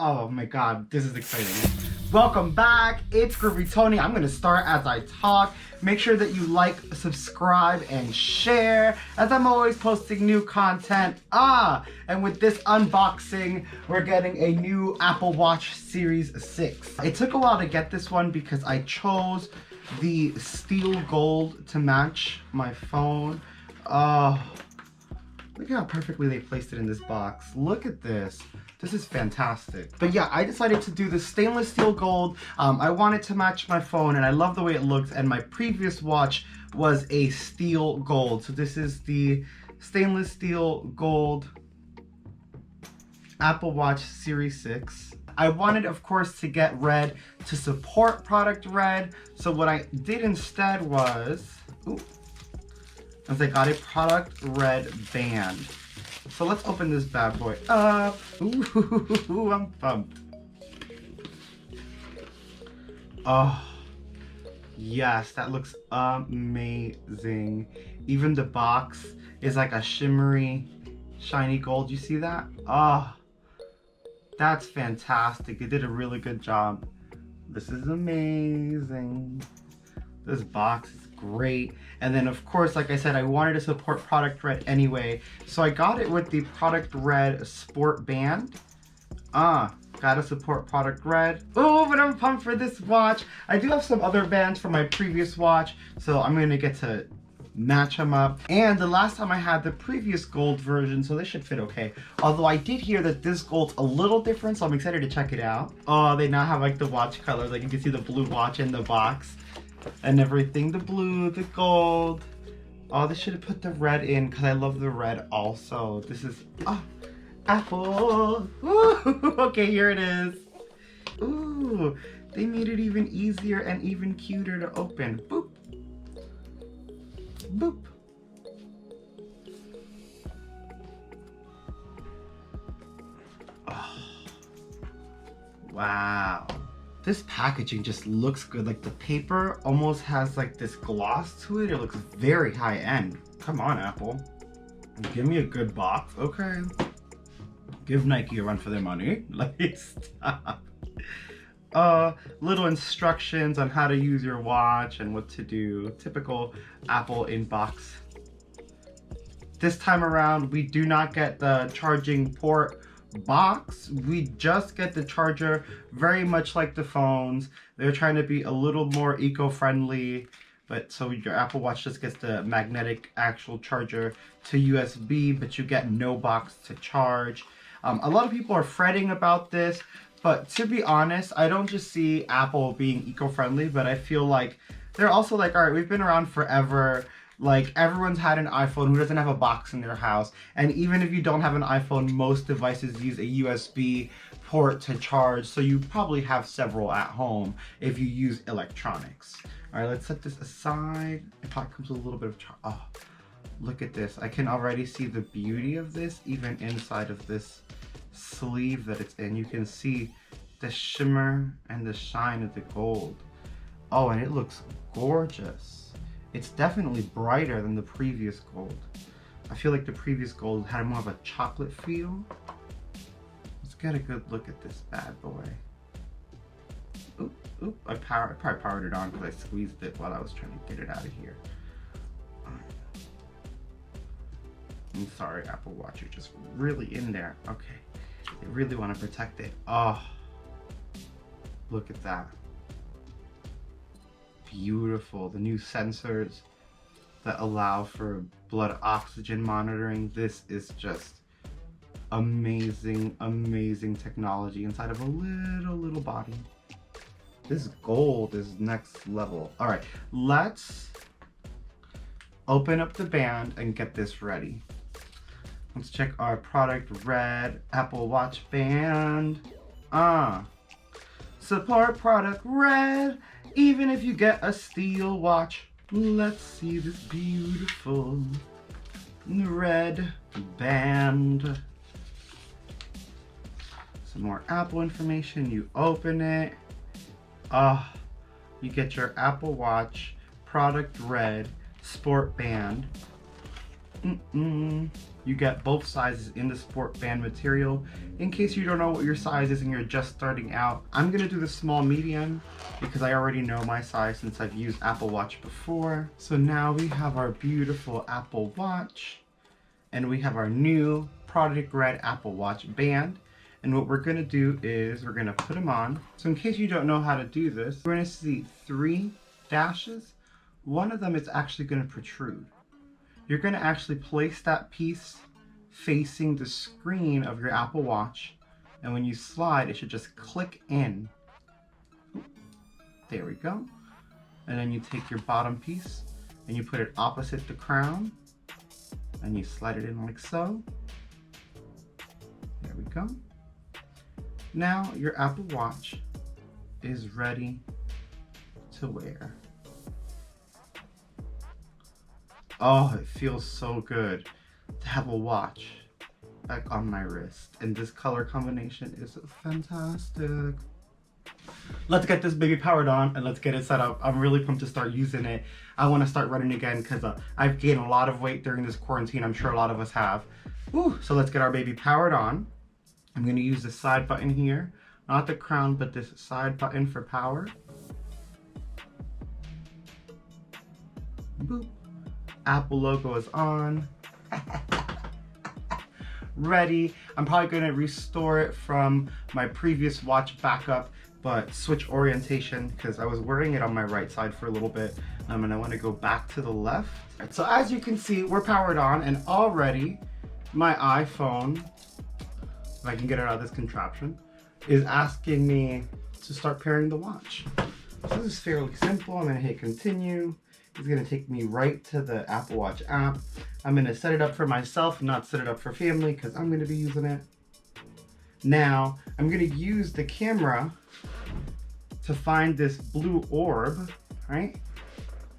Oh my god, this is exciting. Welcome back, it's Groovy Tony. I'm gonna start as I talk. Make sure that you like, subscribe, and share, as I'm always posting new content. And with this unboxing, we're getting a new Apple Watch Series 6. It took a while to get this one because I chose the steel gold to match my phone. Look how perfectly they placed it in this box. Look at this. This is fantastic. But yeah, I decided to do the stainless steel gold. I wanted to match my phone and I love the way it looks, and my previous watch was a steel gold. So this is the stainless steel gold Apple Watch Series 6. I wanted, of course, to get red to support product red. So what I did instead was, I got a product red band. So let's open this bad boy up. Ooh, I'm pumped. Oh, yes, that looks amazing. Even the box is like a shimmery, shiny gold. You see that? Oh, that's fantastic. They did a really good job. This is amazing. This box is great. And then of course, like I said, I wanted to support product red anyway, so I got it with the product red sport band. Gotta support product red. Oh, but I'm pumped for this watch. I do have some other bands from my previous watch, so I'm gonna get to match them up. And the last time I had the previous gold version, so this should fit okay. Although I did hear that this gold's a little different, so I'm excited to check it out. Oh, they now have like the watch colors. Like you can see the blue watch in the box and everything. The blue, the gold. Oh, they should have put the red in because I love the red also. This is, Apple. Ooh, okay, here it is. Ooh, they made it even easier and even cuter to open. Boop. Boop. Oh. Wow. This packaging just looks good. Like the paper almost has like this gloss to it. It looks very high end. Come on, Apple. Give me a good box. Okay. Give Nike a run for their money. Like, stop. Little instructions on how to use your watch and what to do. Typical Apple inbox. This time around, we do not get the charging port box. We just get the charger, very much like the phones. They're trying to be a little more eco-friendly, but so your Apple Watch just gets the magnetic actual charger to USB, but you get no box to charge. A lot of people are fretting about this, but to be honest, I don't just see Apple being eco-friendly, but I feel like they're also like, all right, we've been around forever. Like, everyone's had an iPhone. Who doesn't have a box in their house? And even if you don't have an iPhone, most devices use a USB port to charge, so you probably have several at home if you use electronics. All right, let's set this aside. It probably comes with a little bit of charge. Oh, look at this. I can already see the beauty of this, even inside of this sleeve that it's in. You can see the shimmer and the shine of the gold. Oh, and it looks gorgeous. It's definitely brighter than the previous gold. I feel like the previous gold had more of a chocolate feel. Let's get a good look at this bad boy. Oop, I probably powered it on because I squeezed it while I was trying to get it out of here. I'm sorry, Apple Watch, you're just really in there. Okay, they really want to protect it. Oh, look at that. Beautiful. The new sensors that allow for blood oxygen monitoring. This is just amazing, amazing technology inside of a little body. This gold is next level. All right, let's open up the band and get this ready. Let's check our product red Apple Watch band. Support product red, even if you get a steel watch. Let's see this beautiful red band. Some more Apple information. You open it. You get your Apple Watch product red sport band. You get both sizes in the sport band material. In case you don't know what your size is and you're just starting out, I'm gonna do the small medium because I already know my size since I've used Apple Watch before. So now we have our beautiful Apple Watch and we have our new Product Red Apple Watch band. And what we're gonna do is we're gonna put them on. So in case you don't know how to do this, we're gonna see 3 dashes. One of them is actually gonna protrude. You're gonna actually place that piece facing the screen of your Apple Watch. And when you slide, it should just click in. There we go. And then you take your bottom piece and you put it opposite the crown and you slide it in like so. There we go. Now your Apple Watch is ready to wear. Oh, it feels so good to have a watch back on my wrist. And this color combination is fantastic. Let's get this baby powered on and let's get it set up. I'm really pumped to start using it. I want to start running again because I've gained a lot of weight during this quarantine. I'm sure a lot of us have. Woo. So let's get our baby powered on. I'm going to use the side button here. Not the crown, but this side button for power. Boop. Apple logo is on. Ready. I'm probably going to restore it from my previous watch backup, but switch orientation because I was wearing it on my right side for a little bit, and I want to go back to the left. Right, so as you can see, we're powered on, and already my iPhone, if I can get it out of this contraption, is asking me to start pairing the watch. So this is fairly simple. I'm going to hit continue. It's going to take me right to the Apple Watch app. I'm going to set it up for myself, not set it up for family because I'm going to be using it. Now, I'm going to use the camera to find this blue orb, right?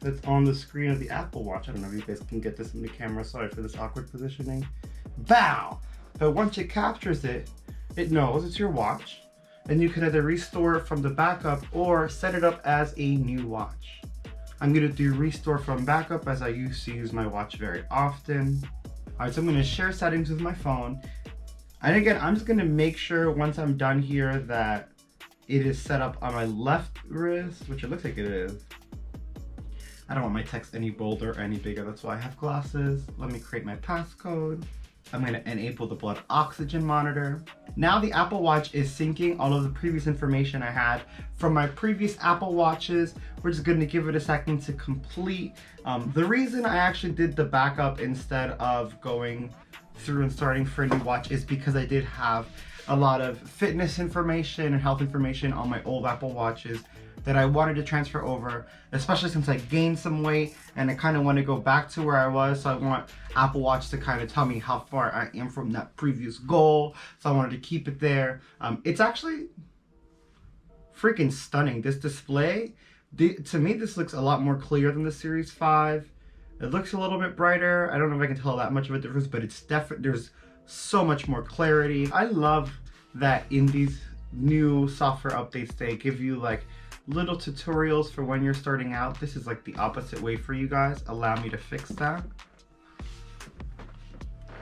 That's on the screen of the Apple Watch. I don't know if you guys can get this in the camera. Sorry for this awkward positioning. Bow! But once it captures it, it knows it's your watch. And you can either restore it from the backup or set it up as a new watch. I'm gonna do restore from backup as I used to use my watch very often. All right, so I'm gonna share settings with my phone. And again, I'm just gonna make sure once I'm done here that it is set up on my left wrist, which it looks like it is. I don't want my text any bolder or any bigger, that's why I have glasses. Let me create my passcode. I'm going to enable the blood oxygen monitor. Now the Apple Watch is syncing all of the previous information I had from my previous Apple Watches. We're just going to give it a second to complete. The reason I actually did the backup instead of going through and starting for a new watch is because I did have a lot of fitness information and health information on my old Apple Watches that I wanted to transfer over, especially since I gained some weight and I kind of want to go back to where I was. So I want Apple Watch to kind of tell me how far I am from that previous goal. So I wanted to keep it there. It's actually freaking stunning. This display, to me, this looks a lot more clear than the Series 5. It looks a little bit brighter. I don't know if I can tell that much of a difference, but it's definitely, there's so much more clarity. I love that in these new software updates, they give you like little tutorials for when you're starting out. This is like the opposite way for you guys. Allow me to fix that.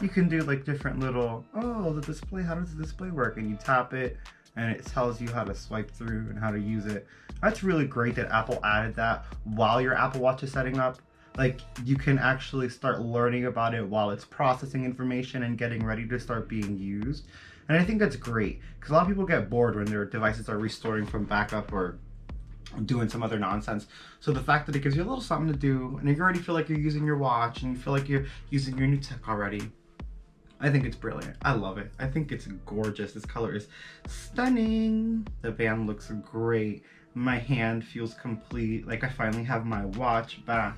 You can do like different little, oh, the display, how does the display work? And you tap it and it tells you how to swipe through and how to use it. That's really great that Apple added that while your Apple Watch is setting up. Like you can actually start learning about it while it's processing information and getting ready to start being used. And I think that's great because a lot of people get bored when their devices are restoring from backup or doing some other nonsense. So the fact that it gives you a little something to do and you already feel like you're using your watch and you feel like you're using your new tech already, I think it's brilliant. I love it. I think it's gorgeous. This color is stunning. The band looks great. My hand feels complete. Like I finally have my watch back.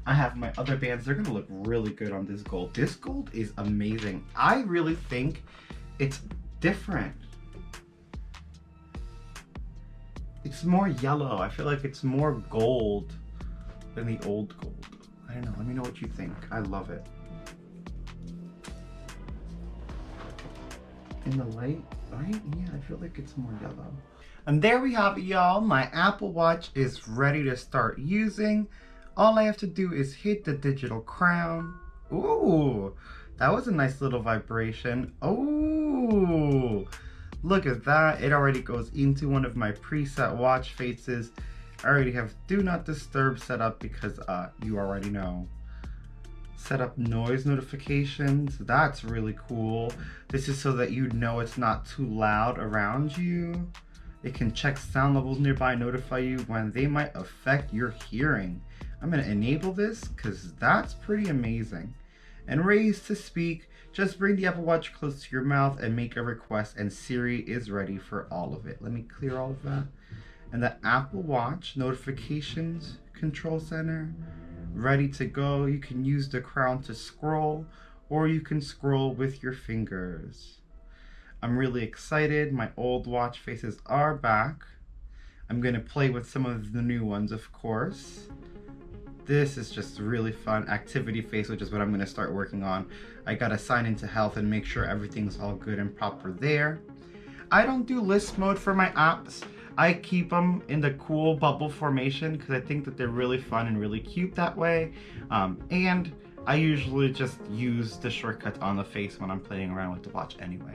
I have my other bands. They're gonna look really good on this gold. This gold is amazing. I really think it's different. It's more yellow. I feel like it's more gold than the old gold. I don't know. Let me know what you think. I love it. In the light, right? Yeah, I feel like it's more yellow. And there we have it, y'all. My Apple Watch is ready to start using. All I have to do is hit the digital crown. Ooh, that was a nice little vibration. Oh, look at that. It already goes into one of my preset watch faces. I already have do not disturb set up because you already know. Set up noise notifications. That's really cool. This is so that you know it's not too loud around you. It can check sound levels nearby, notify you when they might affect your hearing. I'm gonna enable this because that's pretty amazing. And raise to speak. Just bring the Apple Watch close to your mouth and make a request, and Siri is ready for all of it. Let me clear all of that. And the Apple Watch notifications control center, ready to go. You can use the crown to scroll, or you can scroll with your fingers. I'm really excited. My old watch faces are back. I'm gonna play with some of the new ones, of course. This is just really fun. Activity face, which is what I'm gonna start working on. I gotta sign into health and make sure everything's all good and proper there. I don't do list mode for my apps. I keep them in the cool bubble formation because I think that they're really fun and really cute that way. And I usually just use the shortcuts on the face when I'm playing around with the watch anyway.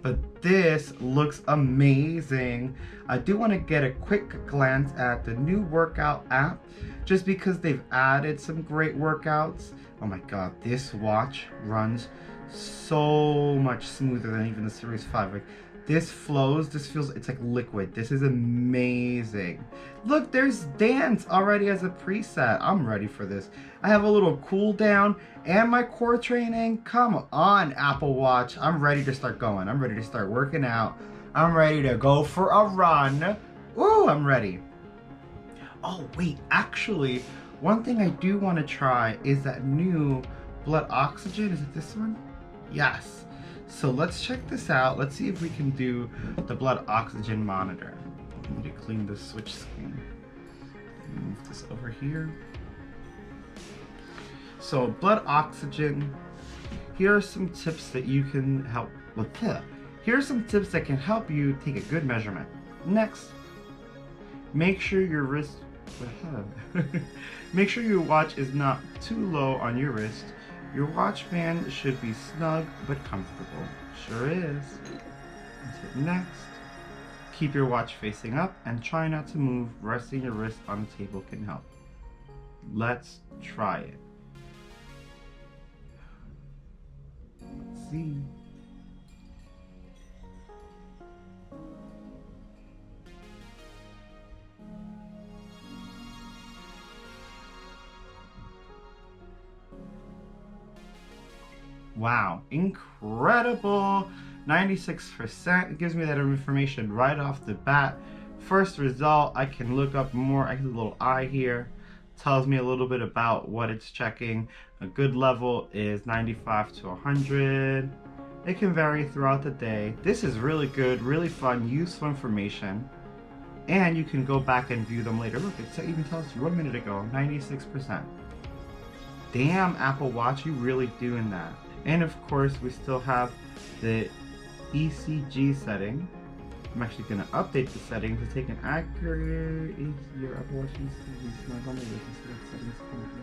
But this looks amazing. I do want to get a quick glance at the new workout app just because they've added some great workouts. Oh my god, this watch runs so much smoother than even the Series 5. Like, this flows, this feels, it's like liquid. This is amazing. Look, there's dance already as a preset. I'm ready for this. I have a little cool down and my core training. Come on, Apple Watch. I'm ready to start going. I'm ready to start working out. I'm ready to go for a run. Ooh, I'm ready. Oh, wait, actually, one thing I do want to try is that new blood oxygen. Is it this one? Yes. So let's check this out. Let's see if we can do the blood oxygen monitor. I need to clean the switch screen. Move this over here. So blood oxygen. Here are some tips that you can help with. Here are some tips that can help you take a good measurement. Next, make sure your wrist. Make sure your watch is not too low on your wrist. Your watch band should be snug but comfortable. Sure is. Let's hit next. Keep your watch facing up and try not to move. Resting your wrist on the table can help. Let's try it. Let's see. Wow, incredible. 96%. It gives me that information right off the bat. First result, I can look up more. I have a little eye here. Tells me a little bit about what it's checking. A good level is 95 to 100. It can vary throughout the day. This is really good, really fun, useful information. And you can go back and view them later. Look, it even tells you 1 minute ago, 96%. Damn, Apple Watch, you really doing that. And of course, we still have the ECG setting. I'm actually going to update the settings to take an accurate your Apple Watch ECG snug on the wrist. See what settings can do.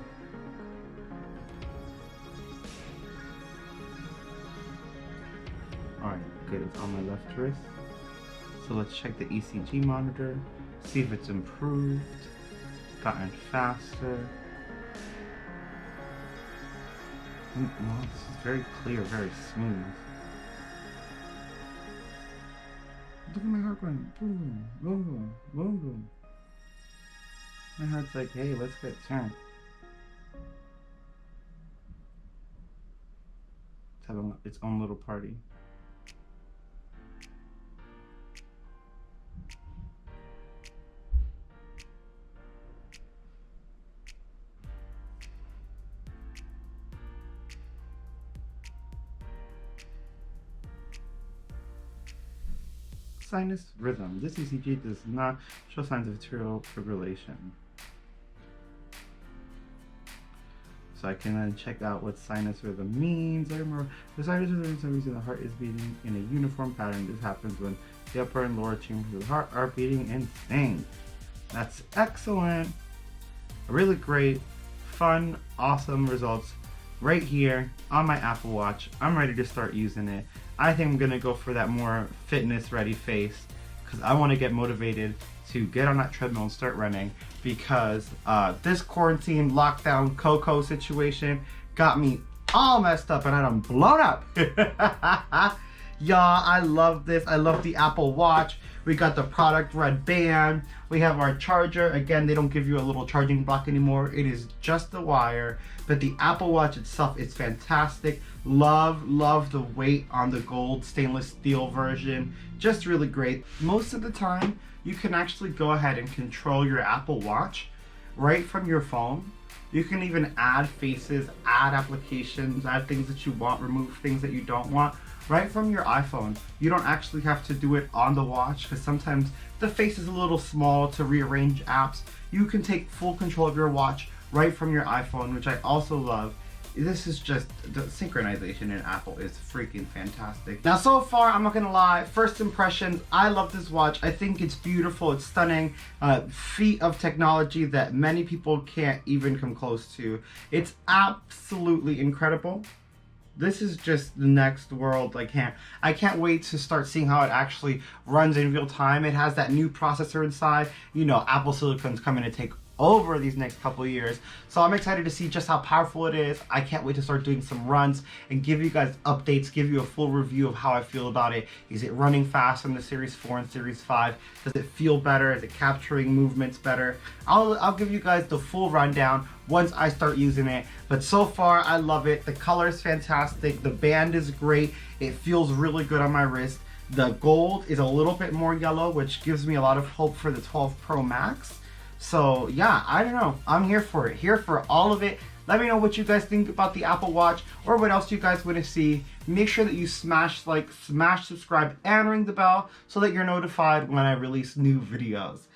Alright, good. It's on my left wrist. So let's check the ECG monitor. See if it's improved. Gotten faster. No, this is very clear, very smooth. Look at my heart going boom, boom, boom, boom, boom. My heart's like, hey, let's get turned. It's having its own little party. Sinus rhythm. This ECG does not show signs of atrial fibrillation. So I can then check out what sinus rhythm means. I remember the sinus rhythm is the reason the heart is beating in a uniform pattern. This happens when the upper and lower chambers of the heart are beating in sync. That's excellent. Really great, fun, awesome results right here on my Apple Watch. I'm ready to start using it. I think I'm gonna go for that more fitness ready face because I want to get motivated to get on that treadmill and start running, because this quarantine lockdown Coco situation got me all messed up and I done blown up. Y'all, I love this. I love the Apple Watch. We got the product red band. We have our charger. Again, they don't give you a little charging block anymore. It is just the wire. But the Apple Watch itself is fantastic. Love the weight on the gold stainless steel version. Just really great. Most of the time, you can actually go ahead and control your Apple Watch right from your phone. You can even add faces, add applications, add things that you want, remove things that you don't want right from your iPhone. You don't actually have to do it on the watch because sometimes the face is a little small to rearrange apps. You can take full control of your watch right from your iPhone, which I also love. This is just, the synchronization in Apple is freaking fantastic. Now, so far, I'm not gonna lie, first impressions, I love this watch. I think it's beautiful, it's stunning, feat of technology that many people can't even come close to. It's absolutely incredible. This is just the next world. I can't wait to start seeing how it actually runs in real time. It has that new processor inside. You know, Apple Silicon's coming to take over these next couple of years. So I'm excited to see just how powerful it is. I can't wait to start doing some runs and give you guys updates, give you a full review of how I feel about it. Is it running fast on the Series 4 and Series 5? Does it feel better? Is it capturing movements better? I'll give you guys the full rundown once I start using it. But so far, I love it. The color is fantastic. The band is great. It feels really good on my wrist. The gold is a little bit more yellow, which gives me a lot of hope for the 12 Pro Max. So yeah, I don't know. I'm here for it. Here for all of it. Let me know what you guys think about the Apple Watch or what else you guys want to see. Make sure that you smash like, smash subscribe, and ring the bell so that you're notified when I release new videos.